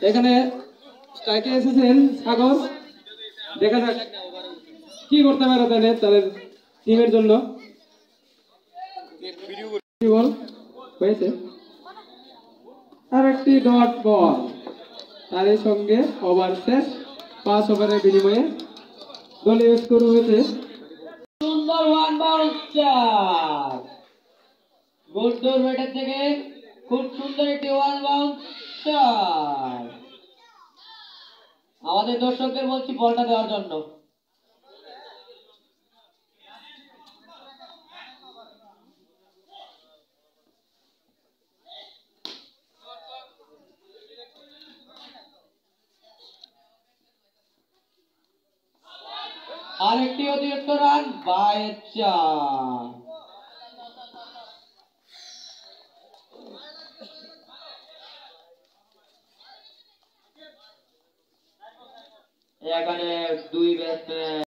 এখানে স্ট্রাইকে এসেছেন সাগর, দেখা যাক কি করতে পারে তাদের টিমের জন্য। বল হয়েছে আর একটি ডট বল, তার সঙ্গে ওভার শেষ। 5 ওভারের বিনিময়ে দলীয় স্কোর হয়েছে সুন্দর ওয়ান বাউন্স চার। গুড্ডুর ব্যাটার থেকে খুব সুন্দর একটি ওয়ান বাউন্স চার। আমাদের দর্শকদের বলছি বলটা দেওয়ার জন্য। আরেকটি অতিরিক্ত রান বাইরের চার। এখানে দুই ব্যাটসম্যান